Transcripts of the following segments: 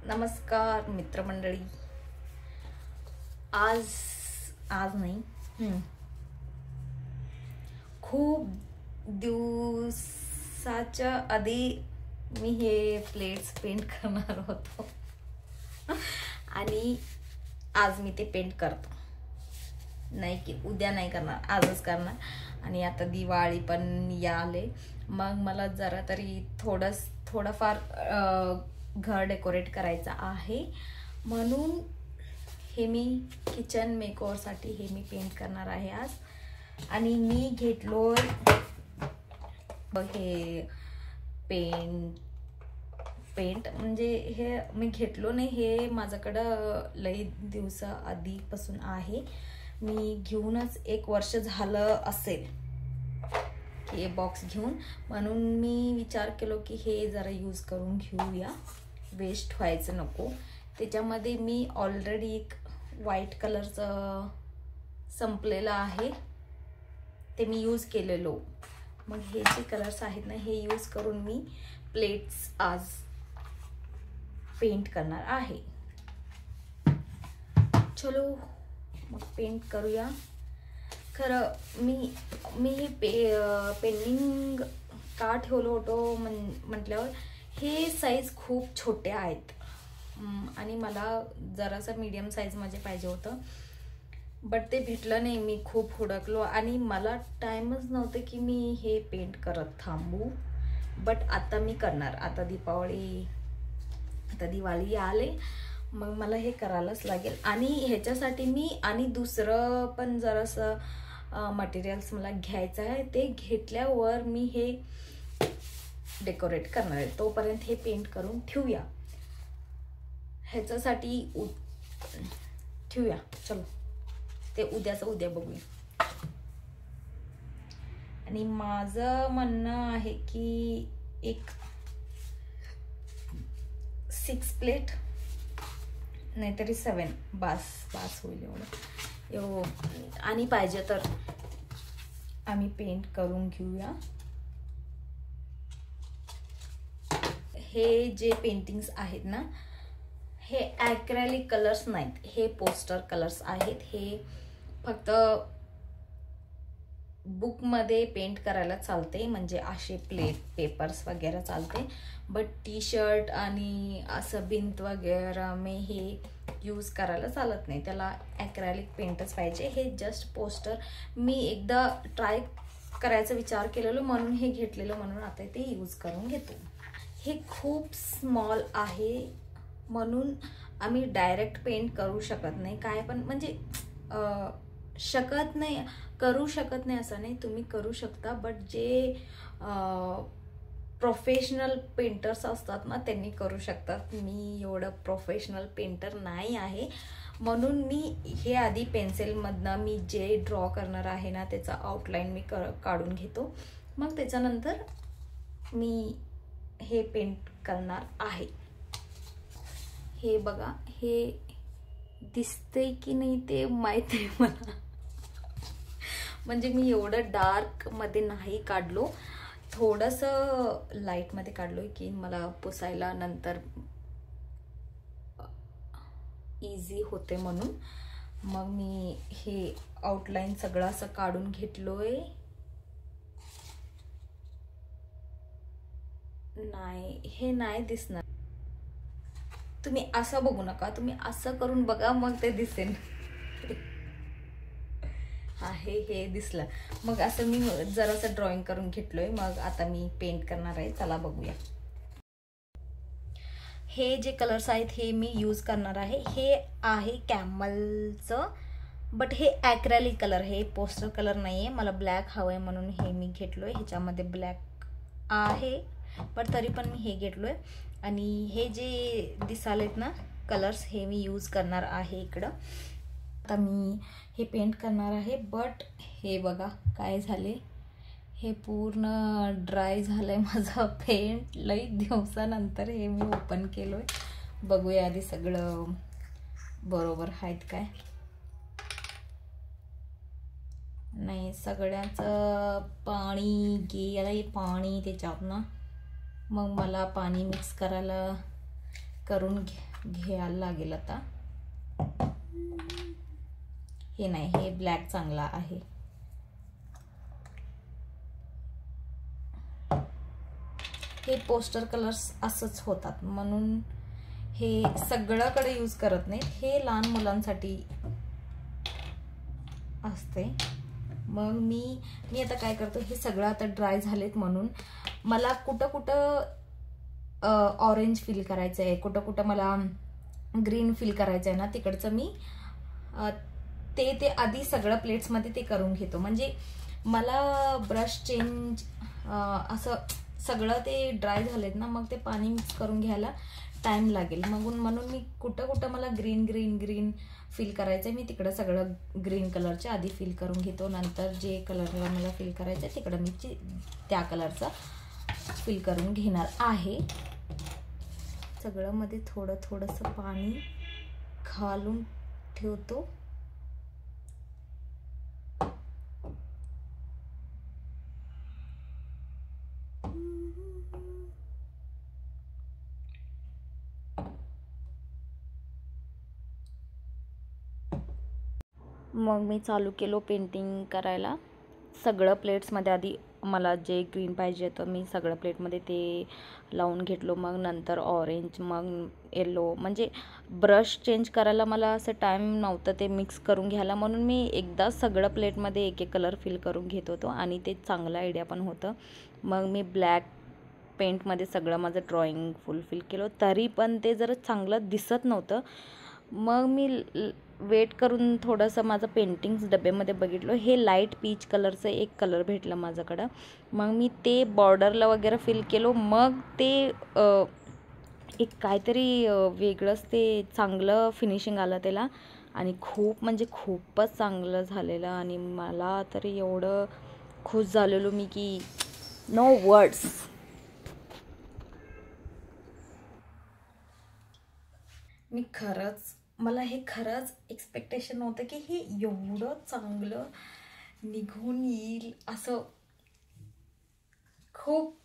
नमस्कार मित्रमंडळी. आज नाही खूप दिवसाच्या आधी मी हे प्लेट्स पेंट करणार होतो आणि आज मी ते पेंट करतो. नाही की उद्या नाही करणार, आजच करणार. आणि आता दिवाळी पण आले, मग मला जरा तरी थोडंफार घर डेकोरेट करायचं आहे, म्हणून हे मी किचन मेकओव्हरसाठी हे मी पेंट करणार आहे आज. आणि मी घेतलो हे पेंट म्हणजे हे मी घेतलो नाही, हे माझ्याकडं लई दिवसा आधीपासून आहे. मी घेऊनच 1 वर्ष झालं असेल हे बॉक्स घेऊन, म्हणून मी विचार केलो की हे जरा यूज करून घेऊया, वेस्ट व्हायचं नको. त्याच्यामध्ये मी ऑलरेडी एक व्हाईट कलरचं संपलेलं आहे, ते मी यूज केलेलो. मग हे जे कलर्स आहेत ना, हे यूज करून मी प्लेट्स आज पेंट करणार आहे. चलो मग पेंट करूया. खरं मी पेंटिंग का ठेवलं होतं म्हटल्यावर हे साईज खूप छोटे आहेत आणि मला जरासं मीडियम साईज मध्ये पाहिजे होतं, बट ते भेटलं नाही. मी खूप हुडकलो आणि मला टाइमच नव्हतं की मी हे पेंट करत थांबू. बट आता मी करणार. आता दिवाळी आले, मग मला हे करायलाच लागेल. आणि ह्याच्यासाठी मी आणि दुसरं पण जरासं मटेरियल्स मला घ्यायचं आहे. ते घेतल्यावर मी हे डेकोरेट करणार आहे. तोपर्यंत हे पेंट करून ठेवूया, ह्याच्यासाठी ठेवूया. चलो ते उद्याचं उद्या बघूया. आणि माझं म्हणणं आहे की एक 6 प्लेट नाहीतरी 7 बास होईल एवढं. आणि पाहिजे तर आम्ही पेंट करून घेऊया. हे जे पेंटिंग्स आहेत ना, हे ॲक्रेलिक कलर्स नाहीत, हे पोस्टर कलर्स आहेत. हे फक्त बुकमध्ये पेंट करायला चालते, म्हणजे असे पेपर्स वगैरे चालते. बट टी-शर्ट आणि असं भिंत वगैरे में हे यूज करायला चालत नाही, त्याला ॲक्रेलिक पेंटच पाहिजे. हे जस्ट पोस्टर मी एकदा ट्राय करायचा विचार केलेलो, म्हणून हे घेतलेलं, म्हणून आता ते यूज करून घेतो. हे खूप स्मॉल आहे, म्हणून आम्ही डायरेक्ट पेंट करू शकत नाही. काय पण म्हणजे करू शकत नाही असं नाही, तुम्ही करू शकता. बट जे प्रोफेशनल पेंटर्स असतात ना, त्यांनी करू शकतात. मी एवढं प्रोफेशनल पेंटर नाही आहे, म्हणून मी हे आधी पेन्सिलमधनं मी जे ड्रॉ करणार आहे ना, त्याचा आउटलाईन मी काढून घेतो. मग त्याच्यानंतर मी हे पेंट करणार आहे. हे बघा, हे दिसते की नाही ते माहित आहे मला, म्हणजे मी एवढं डार्क मध्ये नाही काढलो, थोडंसं लाईट मध्ये काढलोय की मला पुसायला नंतर इझी होते म्हणून. मग मी हे आउटलाईन सगळं असं काढून घेतलोय. नाही, हे नाही दिसणार. तुम्ही असं बघू नका, तुम्ही असं करून बघा, मग ते दिसेल. हे दिसलं. मग असं मी जरासं ड्रॉइंग करून घेतलोय. मग आता मी पेंट करणार आहे, चला बघूया. हे जे कलर्स आहेत हे मी यूज करणार आहे. हे आहे कॅमलचं, बट हे ॲक्रेलिक कलर, हे पोस्टर कलर नाही आहे. मला ब्लॅक हवं आहे म्हणून हे मी घेतलोय. ह्याच्यामध्ये ब्लॅक आहे, बट तरी पण मी हे घेतलोय. आणि हे जे दिसालेत ना कलर्स, हे मी यूज करणार आहे इकडं. आता मी हे पेंट करणार आहे. बट हे बघा काय झाले, हे पूर्ण ड्राय झालंय माझं पेंट. लई दिवसानंतर हे मी ओपन केलोय. बघूया आधी सगळं बरोबर आहेत काय. नाही, सगळ्याचं पाणी गेलंय, पाणी त्याच्यात ना. मग मला पाणी मिक्स करायला घ्यायला लागेल आता. हे नाही, हे ब्लॅक चांगला आहे. हे पोस्टर कलर्स असंच होतात म्हणून हे सगळ्याकडे यूज करत नाहीत. हे लहान मुलांसाठी असते. मग मी आता काय करतो, हे सगळं आता ड्राय झालेत म्हणून मला कुठं कुठं ऑरेंज फील करायचं आहे, कुठं कुठं मला ग्रीन फील करायचं आहे ना, तिकडचं मी ते आधी सगळं प्लेट्समध्ये ते करून घेतो. म्हणजे मला ब्रश चेंज असं सगळं ते ड्राय झालेत ना, मग ते पाणी मिक्स करून घ्यायला टाइम लागेल. म्हणून मी कुठं कुठं मला ग्रीन ग्रीन ग्रीन फील करायचं आहे, मी तिकडं सगळं ग्रीन कलरच्या आधी फील करून घेतो. नंतर जे कलरला मला फील करायचं आहे तिकडं मी त्या कलरचा फील करून घेणार आहे. सगळं मध्ये थोडं थोडंसं पाणी घालून ठेवतो. मग मी चालू केलो पेंटिंग करायला. सगळं प्लेट्समध्ये आधी मला जे ग्रीन पाहिजे होतं मी सगळं प्लेटमध्ये ते लावून घेतलो. मग नंतर ऑरेंज, मग येलो. म्हणजे ब्रश चेंज करायला मला असं टाईम नव्हतं ते मिक्स करून घ्यायला, म्हणून मी एकदा सगळं प्लेटमध्ये एक एक कलर फिल करून घेत होतो आणि ते चांगलं आयडिया पण होतं. मग मी ब्लॅक पेंटमध्ये सगळं माझं ड्रॉइंग फुलफिल केलं, तरी पण ते जरा चांगलं दिसत नव्हतं. मग मी वेट करून थोडंसं माझं पेंटिंग्स डब्यामध्ये बघितलं. हे लाईट पीच कलरचं एक कलर भेटलं माझ्याकडं. मग मी ते बॉर्डरला वगैरे फिल केलो. मग ते एक काहीतरी वेगळंच ते चांगलं फिनिशिंग आलं त्याला आणि खूप म्हणजे खूपच चांगलं झालेलं. आणि मला तरी एवढं खुश झालेलो मी की नो वर्ड्स. मी खरंच, मला हे खरंच एक्सपेक्टेशन नव्हतं की हे एवढं चांगलं निघून येईल असं. खूप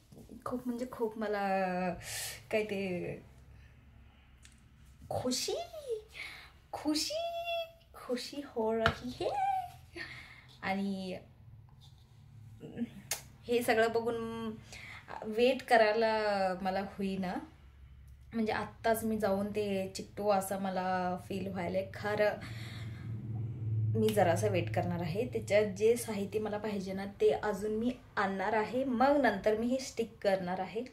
खूप म्हणजे खूप मला काय ते खुशी खुशी खुशी हो रही है. आणि हे सगळं बघून वेट करायला मला होईना. म्हणजे आत्ताच मी जाऊन ते चिकटू असं मला फील व्हायला. खरं मी जरासं वेट करणार आहे. त्याच्यात जे साहित्य मला पाहिजे ना ते अजून मी आणणार आहे. मग नंतर मी हे स्टिक करणार आहे.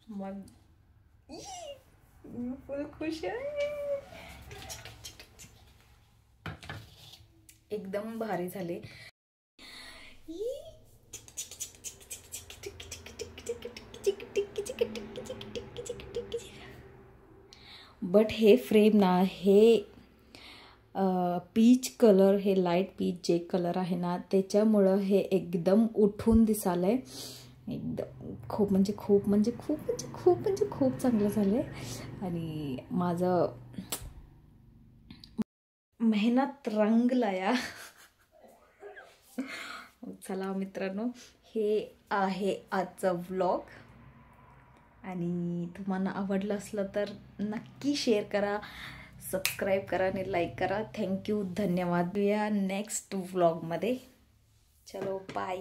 मग फुल खुश आहे. एकदम भारी झाले. बट हे फ्रेम ना, हे पीच कलर, हे लाईट पीच जे कलर आहे ना त्याच्यामुळं हे एकदम उठून दिसालंय. एकदम खूप म्हणजे खूप म्हणजे खूप म्हणजे खूप म्हणजे खूप चांगलं झालंय. आणि माझं मेहनत रंगला या. चला मित्रांनो, हे आहे आजचं व्लॉग. आणि तुम्हाला आवडलं असलं तर नक्की शेअर करा, सबस्क्राईब करा आणि लाईक करा. थँक्यू, धन्यवाद. या नेक्स्ट व्लॉगमध्ये. चलो बाय.